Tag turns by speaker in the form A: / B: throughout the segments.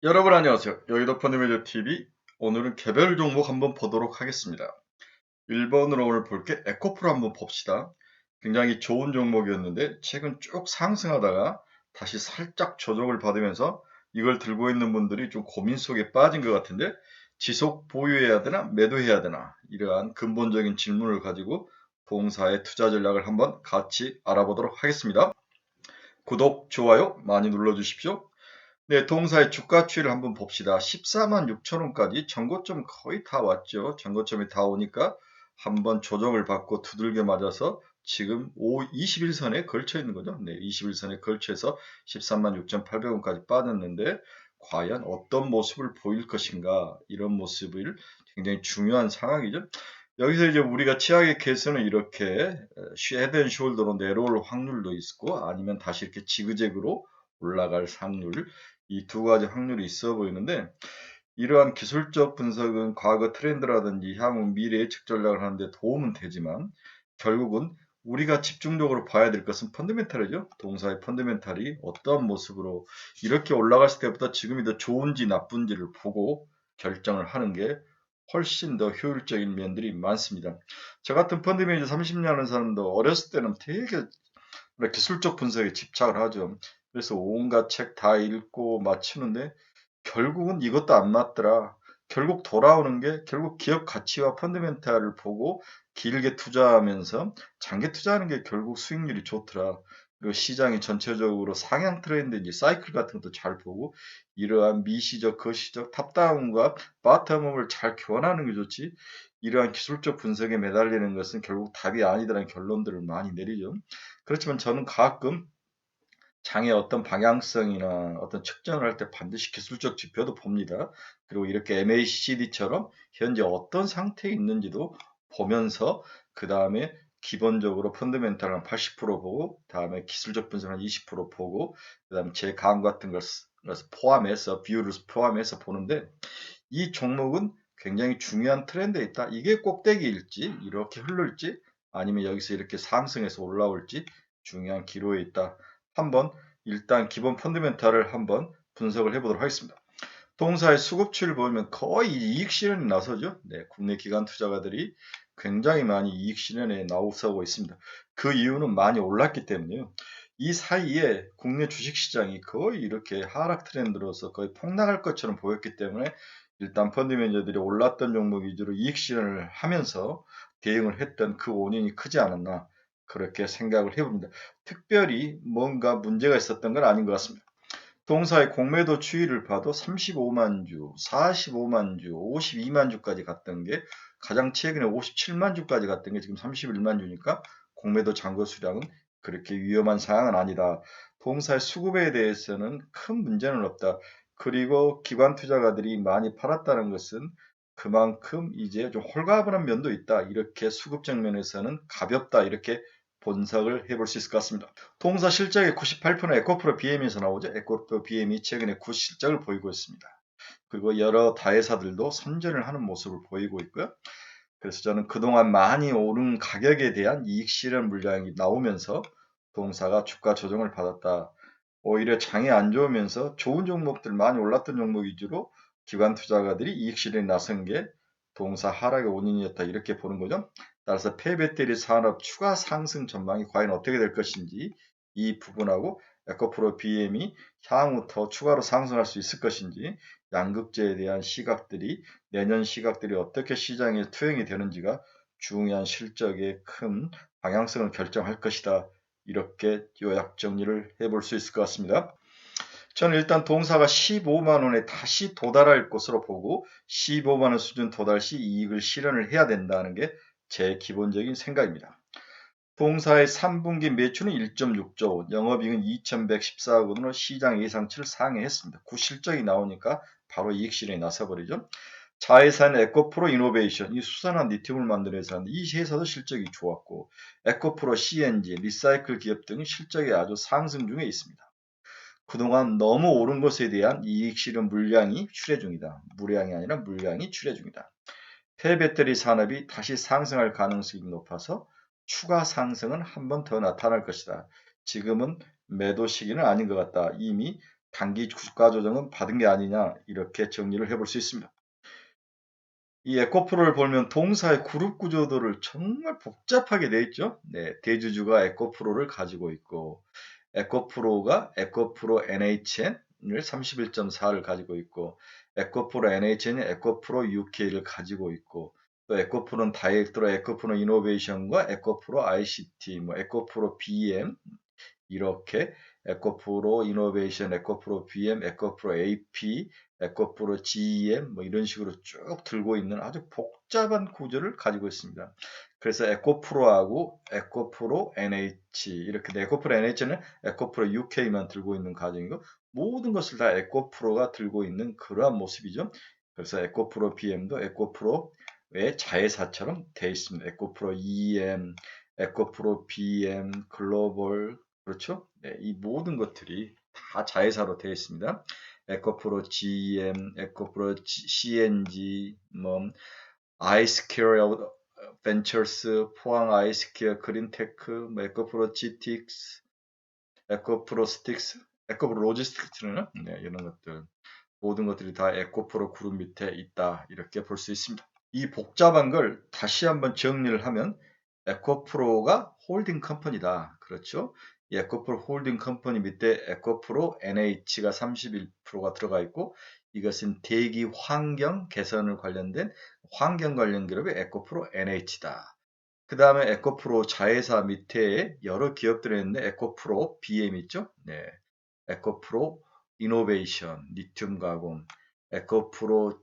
A: 여러분 안녕하세요. 여의도 펀드매니저 TV. 오늘은 개별 종목 한번 보도록 하겠습니다. 1번으로 오늘 볼 게 에코프로 한번 봅시다. 굉장히 좋은 종목이었는데 최근 쭉 상승하다가 다시 살짝 조정을 받으면서 이걸 들고 있는 분들이 좀 고민 속에 빠진 것 같은데, 지속 보유해야 되나 매도해야 되나, 이러한 근본적인 질문을 가지고 동사의 투자 전략을 한번 같이 알아보도록 하겠습니다. 구독, 좋아요 많이 눌러주십시오. 네, 동사의 주가 추이를 한번 봅시다. 14만 6천 원까지 전고점 거의 다 왔죠. 전고점이 다 오니까 한번 조정을 받고 두들겨 맞아서 지금 21선에 걸쳐 있는 거죠. 네, 21선에 걸쳐서 13만 6,800원까지 빠졌는데 과연 어떤 모습을 보일 것인가, 이런 모습을 굉장히 중요한 상황이죠. 여기서 이제 우리가 취하객해서는 이렇게 헤드앤숄더로 내려올 확률도 있고, 아니면 다시 이렇게 지그재그로 올라갈 확률, 이 두 가지 확률이 있어 보이는데, 이러한 기술적 분석은 과거 트렌드라든지 향후 미래 예측 전략을 하는데 도움은 되지만, 결국은 우리가 집중적으로 봐야 될 것은 펀더멘탈이죠. 동사의 펀더멘탈이 어떠한 모습으로 이렇게 올라갔을 때보다 지금이 더 좋은지 나쁜지를 보고 결정을 하는 게 훨씬 더 효율적인 면들이 많습니다. 저 같은 펀드 매니저 30년 하는 사람도 어렸을 때는 되게 기술적 분석에 집착을 하죠. 그래서 온갖 책 다 읽고 맞추는데 결국은 이것도 안 맞더라. 결국 돌아오는 게 결국 기업 가치와 펀더멘탈을 보고 길게 투자하면서 장기 투자하는 게 결국 수익률이 좋더라. 그리고 시장이 전체적으로 상향 트렌드인지 사이클 같은 것도 잘 보고 이러한 미시적, 거시적 탑다운과 바텀업을 잘 교환하는 게 좋지. 이러한 기술적 분석에 매달리는 것은 결국 답이 아니다라는 결론들을 많이 내리죠. 그렇지만 저는 가끔 장의 어떤 방향성이나 어떤 측정을 할 때 반드시 기술적 지표도 봅니다. 그리고 이렇게 MACD처럼 현재 어떤 상태에 있는지도 보면서 그 다음에 기본적으로 펀더멘탈 한 80% 보고, 다음에 기술적 분석 한 20% 보고, 그 다음에 제 감 같은 걸 포함해서 뷰를 포함해서 보는데, 이 종목은 굉장히 중요한 트렌드에 있다. 이게 꼭대기일지 이렇게 흐를지 아니면 여기서 이렇게 상승해서 올라올지 중요한 기로에 있다. 한번 일단 기본 펀더멘탈을 한번 분석을 해보도록 하겠습니다. 동사의 수급추를 보면 거의 이익 실현이 나서죠. 네, 국내 기관 투자가들이 굉장히 많이 이익 실현에 나서고 있습니다. 그 이유는 많이 올랐기 때문에요. 이 사이에 국내 주식시장이 거의 이렇게 하락 트렌드로서 거의 폭락할 것처럼 보였기 때문에 일단 펀드 매니저들이 올랐던 종목 위주로 이익 실현을 하면서 대응을 했던 그 원인이 크지 않았나, 그렇게 생각을 해봅니다. 특별히 뭔가 문제가 있었던 건 아닌 것 같습니다. 동사의 공매도 추이를 봐도 35만 주, 45만 주, 52만 주까지 갔던 게, 가장 최근에 57만 주까지 갔던 게 지금 31만 주니까 공매도 잔고 수량은 그렇게 위험한 상황은 아니다. 동사의 수급에 대해서는 큰 문제는 없다. 그리고 기관 투자가들이 많이 팔았다는 것은 그만큼 이제 좀 홀가분한 면도 있다. 이렇게 수급적 면에서는 가볍다. 이렇게 분석을 해볼 수 있을 것 같습니다. 동사 실적의 98%는 에코프로 BM에서 나오죠. 에코프로 BM이 최근에 구실적을 보이고 있습니다. 그리고 여러 다회사들도 선전을 하는 모습을 보이고 있고요. 그래서 저는 그동안 많이 오른 가격에 대한 이익 실현 물량이 나오면서 동사가 주가 조정을 받았다. 오히려 장이 안 좋으면서 좋은 종목들, 많이 올랐던 종목 위주로 기관 투자가들이 이익 실현에 나선 게 동사 하락의 원인이었다. 이렇게 보는 거죠. 따라서 폐배터리 산업 추가 상승 전망이 과연 어떻게 될 것인지, 이 부분하고 에코프로 BM이 향후 더 추가로 상승할 수 있을 것인지, 양극재에 대한 시각들이, 내년 시각들이 어떻게 시장에 투영이 되는지가 중요한 실적의 큰 방향성을 결정할 것이다. 이렇게 요약 정리를 해볼 수 있을 것 같습니다. 저는 일단 동사가 15만 원에 다시 도달할 것으로 보고 15만 원 수준 도달 시 이익을 실현을 해야 된다는 게 제 기본적인 생각입니다. 동사의 3분기 매출은 1.6조 원, 영업이익은 2,114억 원으로 시장 예상치를 상회했습니다. 구실적이 나오니까 바로 이익 실현이 나서버리죠. 자회사는 에코프로 이노베이션, 이 수산화 리튬을 만드는 회사인데 이 회사도 실적이 좋았고, 에코프로 CNG, 리사이클 기업 등 실적이 아주 상승 중에 있습니다. 그동안 너무 오른 것에 대한 이익 실현 물량이 출해 중이다. 무량이 아니라 물량이 출해 중이다. 폐배터리 산업이 다시 상승할 가능성이 높아서 추가 상승은 한 번 더 나타날 것이다. 지금은 매도 시기는 아닌 것 같다. 이미 단기 주가조정은 받은 게 아니냐 이렇게 정리를 해볼 수 있습니다. 이 에코프로를 보면 동사의 그룹 구조도를 정말 복잡하게 돼 있죠. 네, 대주주가 에코프로를 가지고 있고 에코프로가 에코프로 NHN을 31.4를 가지고 있고 에코프로 NHN이 에코프로 UK를 가지고 있고 또 에코프로는 다이렉트로 에코프로 이노베이션과 에코프로 ICT, 뭐 에코프로 BM 이렇게 에코프로 이노베이션, 에코프로 BM, 에코프로 AP, 에코프로 GEM 뭐 이런 식으로 쭉 들고 있는 아주 복잡한 구조를 가지고 있습니다. 그래서 에코프로하고 에코프로 NH 이렇게 에코프로 NH는 에코프로 UK만 들고 있는 과정이고 모든 것을 다 에코프로가 들고 있는 그러한 모습이죠. 그래서 에코프로 BM도 에코프로의 자회사처럼 되어 있습니다. 에코프로 EM, 에코프로 BM, 글로벌 그렇죠? 네, 이 모든 것들이 다 자회사로 되어 있습니다. 에코프로 GM, 에코프로 CNG, 뭐 아이스케어 벤처스, 포항 아이스케어 그린테크, 뭐 에코프로 GTX, 에코프로 스틱스, 에코프로 로지스틱스는 네, 이런 것들 모든 것들이 다 에코프로 그룹 밑에 있다 이렇게 볼 수 있습니다. 이 복잡한 걸 다시 한번 정리를 하면 에코프로가 홀딩 컴퍼니다. 그렇죠? 이 에코프로 홀딩 컴퍼니 밑에 에코프로 NH가 31%가 들어가 있고 이것은 대기 환경 개선을 관련된 환경 관련 기업의 에코프로 NH다. 그 다음에 에코프로 자회사 밑에 여러 기업들이 있는데 에코프로 BM 있죠? 네. 에코프로 이노베이션, 리튬 가공, 에코프로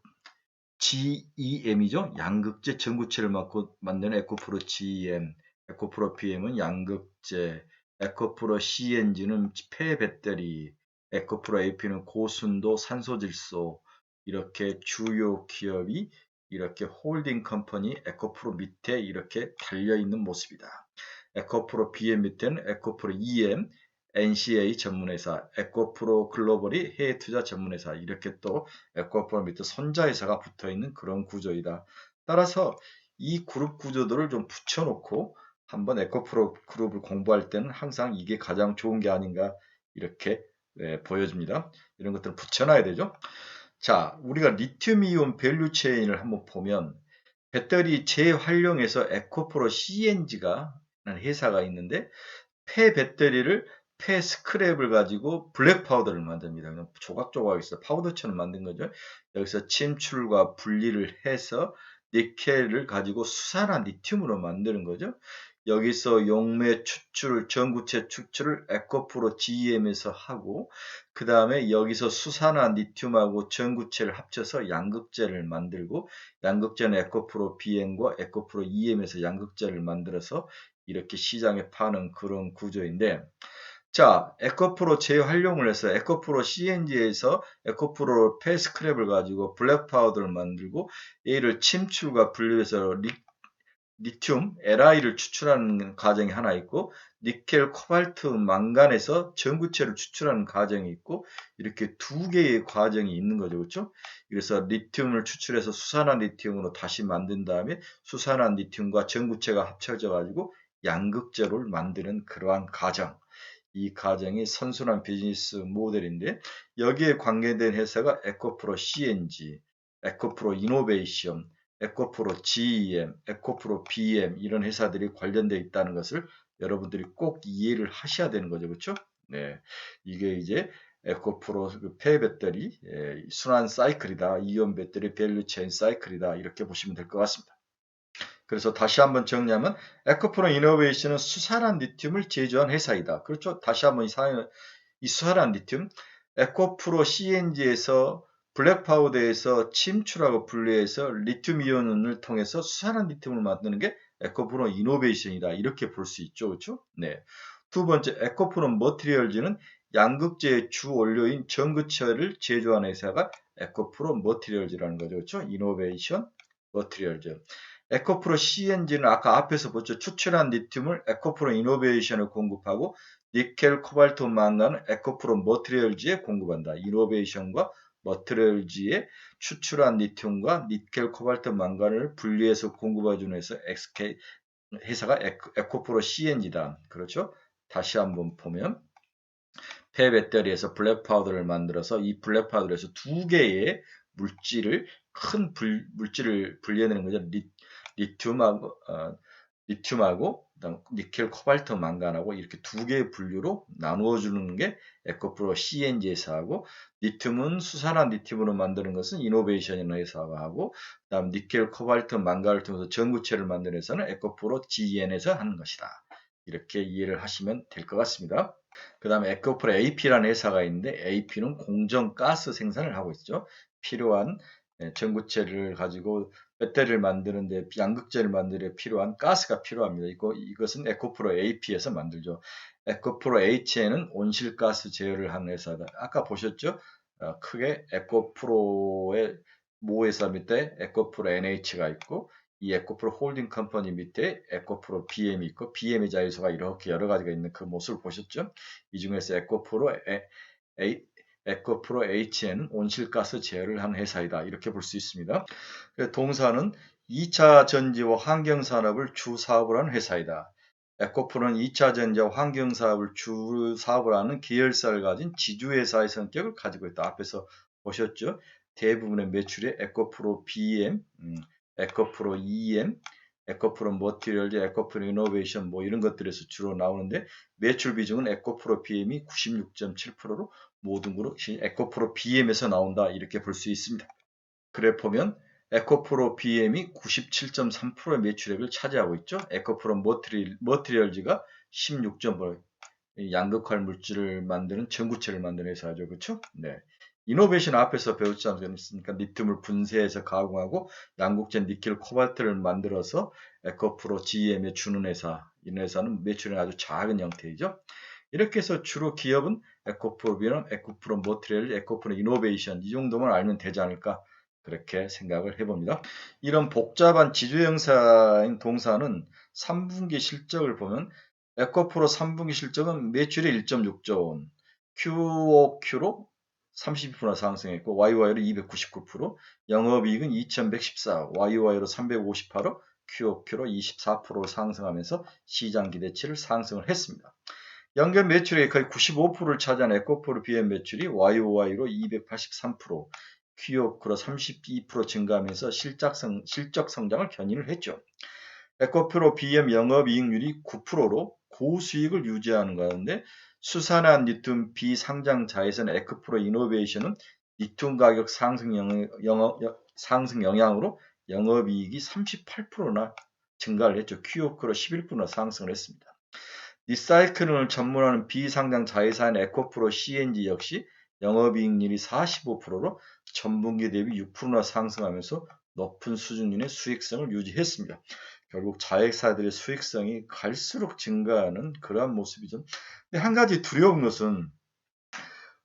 A: GEM이죠. 양극재 전구체를 맡고 만드는 에코프로 GEM, 에코프로 BM은 양극재, 에코프로 CNG는 폐배터리, 에코프로 AP는 고순도 산소질소 이렇게 주요 기업이 이렇게 홀딩 컴퍼니 에코프로 밑에 이렇게 달려있는 모습이다. 에코프로 BM 밑에는 에코프로 EM, NCA 전문회사, 에코프로 글로벌이 해외투자 전문회사 이렇게 또 에코프로 밑에 손자회사가 붙어있는 그런 구조이다. 따라서 이 그룹 구조들을 좀 붙여놓고 한번 에코프로 그룹을 공부할 때는 항상 이게 가장 좋은 게 아닌가 이렇게 보여집니다. 이런 것들을 붙여놔야 되죠. 자, 우리가 리튬이온 밸류 체인을 한번 보면 배터리 재활용해서 에코프로 CNG가 라는 회사가 있는데 폐배터리를 폐스크랩을 가지고 블랙 파우더를 만듭니다. 그냥 조각조각 있어 파우더처럼 만든 거죠. 여기서 침출과 분리를 해서 니켈을 가지고 수산화 리튬으로 만드는 거죠. 여기서 용매 추출, 전구체 추출을 에코프로 GEM에서 하고 그 다음에 여기서 수산화 리튬하고 전구체를 합쳐서 양극재를 만들고 양극재는 에코프로 BM과 에코프로 EM에서 양극재를 만들어서 이렇게 시장에 파는 그런 구조인데 자, 에코프로 재활용을 해서 에코프로 CNG에서 에코프로 폐스크랩을 가지고 블랙 파우더를 만들고 얘를 침출과 분리해서 리튬, LI를 추출하는 과정이 하나 있고 니켈, 코발트, 망간에서 전구체를 추출하는 과정이 있고 이렇게 두 개의 과정이 있는 거죠. 그렇죠? 그래서 리튬을 추출해서 수산화 리튬으로 다시 만든 다음에 수산화 리튬과 전구체가 합쳐져 가지고 양극재를 만드는 그러한 과정. 이 과정이 선순환 비즈니스 모델인데 여기에 관계된 회사가 에코프로 CNG, 에코프로 이노베이션, 에코프로 GEM, 에코프로 BM 이런 회사들이 관련되어 있다는 것을 여러분들이 꼭 이해를 하셔야 되는 거죠. 그렇죠? 네. 이게 이제 에코프로 폐배터리 순환 사이클이다. 이온 배터리 밸류 체인 사이클이다. 이렇게 보시면 될 것 같습니다. 그래서 다시 한번 정리하면 에코프로 이노베이션은 수산화 리튬을 제조한 회사이다. 그렇죠? 다시 한번 이 수산화 리튬 에코프로 CNG에서 블랙 파우더에서 침출하고 분리해서 리튬 이온을 통해서 수산화 리튬을 만드는 게 에코프로 이노베이션이다. 이렇게 볼 수 있죠. 그렇죠? 네. 두 번째 에코프로 머티리얼즈는 양극재의 주 원료인 전구체를 제조하는 회사가 에코프로 머티리얼즈라는 거죠. 그렇죠? 이노베이션 머티리얼즈. 에코프로 CNG는 아까 앞에서 보죠. 추출한 리튬을 에코프로 이노베이션을 공급하고 니켈, 코발트, 망간은 에코프로 머티리얼즈에 공급한다. 이노베이션과 머티리얼즈에 추출한 리튬과 니켈, 코발트, 망간을 분리해서 공급해주는 회사가 에코프로 CNG다. 그렇죠? 다시 한번 보면 폐배터리에서 블랙 파우더를 만들어서 이 블랙 파우더에서 두 개의 큰 물질을 분리해내는 거죠. 리튬하고 그다음 니켈, 코발트, 망간하고 이렇게 두 개의 분류로 나누어 주는 게 에코프로 CNG 회사하고, 리튬은 수산화 리튬으로 만드는 것은 이노베이션이라는 회사가 하고, 그다음 니켈, 코발트, 망간을 통해서 전구체를 만드는 회사는 에코프로 GN에서 하는 것이다. 이렇게 이해를 하시면 될 것 같습니다. 그 다음에 에코프로 AP라는 회사가 있는데, AP는 공정 가스 생산을 하고 있죠. 필요한 전구체를 가지고 배터리를 만드는데, 양극재를 만드는데 필요한 가스가 필요합니다. 이것은 에코프로 AP에서 만들죠. 에코프로 H에는 온실가스 제어를 하는 회사다. 아까 보셨죠? 크게 에코프로의 모 회사 밑에 에코프로 NH가 있고, 이 에코프로 홀딩 컴퍼니 밑에 에코프로 BM이 있고, BM의 자회사가 이렇게 여러 가지가 있는 그 모습을 보셨죠? 이 중에서 에코프로 H는 온실가스 제어를 하는 회사이다. 이렇게 볼 수 있습니다. 동사는 2차 전지와 환경산업을 주 사업을 하는 회사이다. 에코프로는 2차 전지와 환경사업을 주 사업을 하는 계열사를 가진 지주회사의 성격을 가지고 있다. 앞에서 보셨죠? 대부분의 매출이 에코프로 BM, 에코프로 EM, 에코프로 머티리얼즈, 에코프로 이노베이션 뭐 이런 것들에서 주로 나오는데, 매출 비중은 에코프로 BM이 96.7%로 모든 것이 에코프로 BM에서 나온다. 이렇게 볼 수 있습니다. 그래프 보면 에코프로 BM이 97.3%의 매출액을 차지하고 있죠. 에코프로 머티리얼즈가 16.5%, 양극화 물질을 만드는 전구체를 만드는 회사죠. 그렇죠? 네. 이노베이션 앞에서 배웠지 않습니까? 리튬을 분쇄해서 가공하고 양극재 니켈 코발트를 만들어서 에코프로 GM에 주는 회사. 이 회사는 매출이 아주 작은 형태이죠. 이렇게 해서 주로 기업은 에코프로 비럼, 에코프로 머티리얼, 에코프로 이노베이션, 이 정도만 알면 되지 않을까, 그렇게 생각을 해봅니다. 이런 복잡한 지주형사인 동사는 3분기 실적을 보면, 에코프로 3분기 실적은 매출이 1.6조 원, QOQ로 32% 상승했고 YY로 299%, 영업이익은 2114, YY로 358로 QOQ로 24% 상승하면서 시장 기대치를 상승을 했습니다. 연결 매출액이 거의 95%를 차지한 에코프로 BM 매출이 YOY로 283%, QOQ로 32% 증가하면서 실적 성장을 견인을 했죠. 에코프로 BM 영업이익률이 9%로 고수익을 유지하는 가운데, 수산화 리튬 비상장 자회사 에코프로 이노베이션은 리튬 가격 상승 영향으로 영업이익이 38%나 증가를 했죠. QOQ로 11% 상승을 했습니다. 리사이클링을 전문하는 비상장 자회사인 에코프로 CNG 역시 영업이익률이 45%로 전분기 대비 6%나 상승하면서 높은 수준의 수익성을 유지했습니다. 결국 자회사들의 수익성이 갈수록 증가하는 그러한 모습이죠. 근데 한 가지 두려운 것은,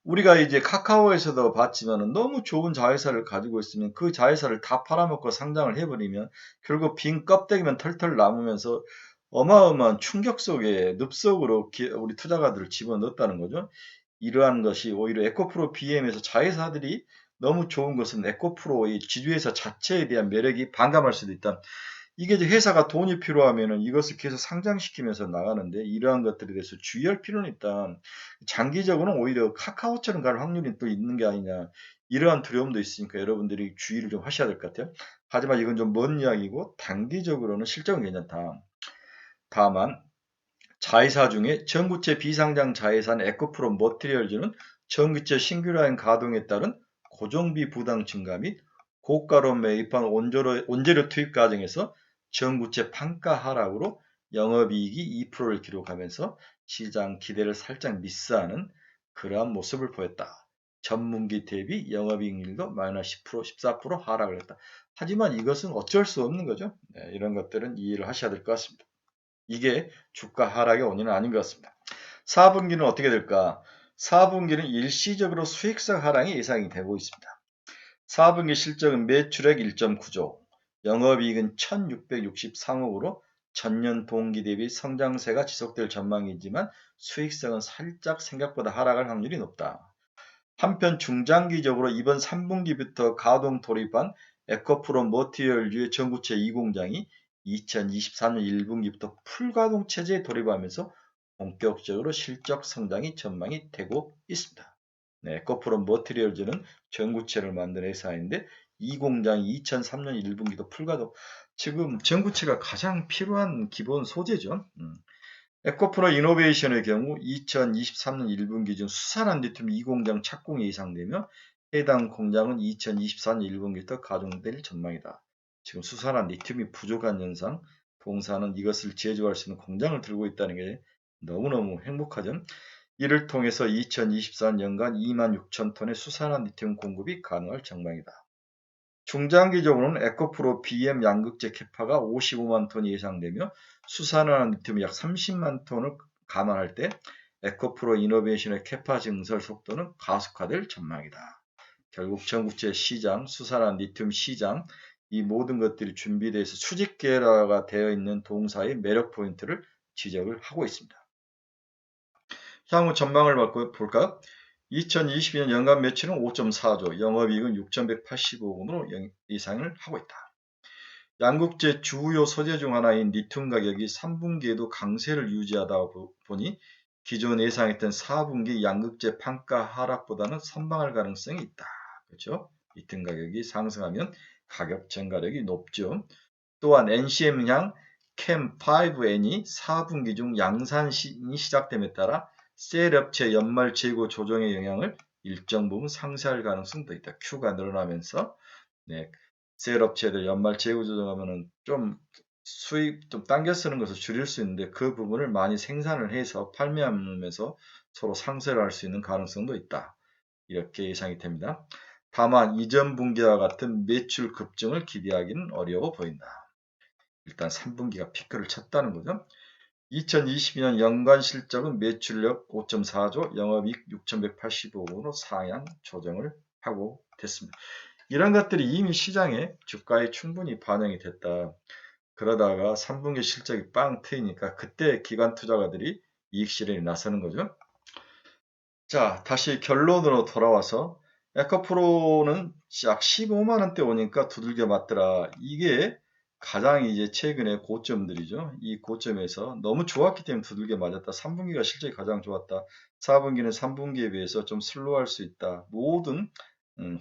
A: 우리가 이제 카카오에서도 봤지만 너무 좋은 자회사를 가지고 있으면 그 자회사를 다 팔아먹고 상장을 해버리면 결국 빈 껍데기만 털털 남으면서 어마어마한 충격 속에 늪속으로 우리 투자가들을 집어넣었다는 거죠. 이러한 것이 오히려 에코프로 BM에서 자회사들이 너무 좋은 것은 에코프로의 지주회사 자체에 대한 매력이 반감할 수도 있다. 이게 이제 회사가 돈이 필요하면은 이것을 계속 상장시키면서 나가는데, 이러한 것들에 대해서 주의할 필요는 있다. 장기적으로는 오히려 카카오처럼 갈 확률이 또 있는 게 아니냐, 이러한 두려움도 있으니까 여러분들이 주의를 좀 하셔야 될 것 같아요. 하지만 이건 좀 먼 이야기고 단기적으로는 실적은 괜찮다. 다만 자회사 중에 전구체 비상장 자회사인 에코프로 머티리얼즈는 전구체 신규 라인 가동에 따른 고정비 부담 증가 및 고가로 매입한 원재료 투입 과정에서 전구체 판가 하락으로 영업이익이 2%를 기록하면서 시장 기대를 살짝 미스하는 그러한 모습을 보였다. 전분기 대비 영업이익률도 마이너스 10%, 14% 하락을 했다. 하지만 이것은 어쩔 수 없는 거죠. 네, 이런 것들은 이해를 하셔야 될 것 같습니다. 이게 주가 하락의 원인은 아닌 것 같습니다. 4분기는 어떻게 될까? 4분기는 일시적으로 수익성 하락이 예상이 되고 있습니다. 4분기 실적은 매출액 1.9조, 영업이익은 1663억으로 전년 동기 대비 성장세가 지속될 전망이지만 수익성은 살짝 생각보다 하락할 확률이 높다. 한편 중장기적으로 이번 3분기부터 가동 돌입한 에코프로 머티리얼즈의 전구체 2공장이 2024년 1분기부터 풀가동 체제에 돌입하면서 본격적으로 실적 성장이 전망이 되고 있습니다. 네, 에코프로 머티리얼즈는 전구체를 만드는 회사인데 이 공장이 2003년 1분기도 불가동. 지금 전구체가 가장 필요한 기본 소재죠. 에코프로 이노베이션의 경우 2023년 1분기 중 수산한 리튬 2공장 착공이 예상되며 해당 공장은 2024년 1분기부터 가동될 전망이다. 지금 수산한 리튬이 부족한 현상, 동사는 이것을 제조할 수 있는 공장을 들고 있다는 게 너무너무 행복하죠. 이를 통해서 2024년간 26,000톤의 수산한 리튬 공급이 가능할 전망이다. 중장기적으로는 에코프로 BM 양극재 캐파가 55만 톤이 예상되며 수산화한 리튬이 약 30만 톤을 감안할 때 에코프로 이노베이션의 캐파 증설 속도는 가속화될 전망이다. 결국 전국제 시장, 수산화한 리튬 시장, 이 모든 것들이 준비돼서 수직 계열화가 되어 있는 동사의 매력 포인트를 지적을 하고 있습니다. 향후 전망을 볼까요? 2022년 연간 매출은 5.4조, 영업이익은 6,185억 원으로 예상을 하고 있다. 양극재 주요 소재 중 하나인 리튬 가격이 3분기에도 강세를 유지하다 보니 기존 예상했던 4분기 양극재 판가 하락보다는 선방할 가능성이 있다. 그렇죠? 리튬 가격이 상승하면 가격 증가력이 높죠. 또한 NCM향 캠5N이 4분기 중 양산이 시작됨에 따라 셀업체 연말 재고 조정의 영향을 일정 부분 상쇄할 가능성도 있다. Q가 늘어나면서 네, 셀업체들 연말 재고 조정하면은 좀 수입 좀 당겨 쓰는 것을 줄일 수 있는데 그 부분을 많이 생산을 해서 판매하면서 서로 상쇄를 할 수 있는 가능성도 있다. 이렇게 예상이 됩니다. 다만 이전 분기와 같은 매출 급증을 기대하기는 어려워 보인다. 일단 3분기가 피크를 쳤다는 거죠. 2022년 연간 실적은 매출력 5.4조, 영업이익 6,185억으로 상향 조정을 하고 됐습니다. 이런 것들이 이미 시장에 주가에 충분히 반영이 됐다. 그러다가 3분기 실적이 빵 트이니까 그때 기관 투자가들이 이익 실현에 나서는 거죠. 자, 다시 결론으로 돌아와서 에코프로는 약 15만 원대 오니까 두들겨 맞더라. 이게 가장 이제 최근의 고점들이죠. 이 고점에서 너무 좋았기 때문에 두들겨 맞았다. 3분기가 실적이 가장 좋았다. 4분기는 3분기에 비해서 좀 슬로우할 수 있다. 모든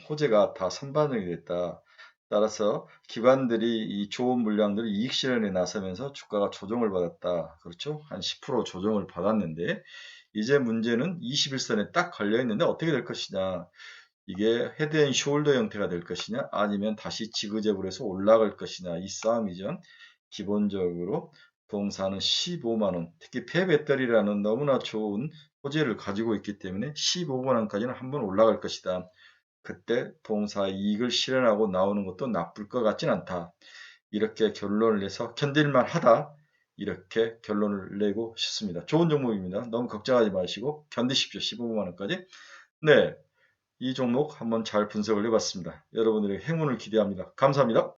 A: 호재가 다 선반영이 됐다. 따라서 기관들이 이 좋은 물량들을 이익 실현에 나서면서 주가가 조정을 받았다. 그렇죠? 한 10% 조정을 받았는데 이제 문제는 21선에 딱 걸려 있는데 어떻게 될 것이냐. 이게 헤드앤숄더 형태가 될 것이냐 아니면 다시 지그재그로 해서 올라갈 것이냐 이 싸움이죠. 기본적으로 동사는 15만원, 특히 폐배터리라는 너무나 좋은 소재를 가지고 있기 때문에 15만원까지는 한번 올라갈 것이다. 그때 동사 이익을 실현하고 나오는 것도 나쁠 것 같진 않다. 이렇게 결론을 내서 견딜만 하다. 이렇게 결론을 내고 싶습니다. 좋은 종목입니다. 너무 걱정하지 마시고 견디십시오. 15만원까지. 네, 이 종목 한번 잘 분석을 해봤습니다. 여러분들의 행운을 기대합니다. 감사합니다.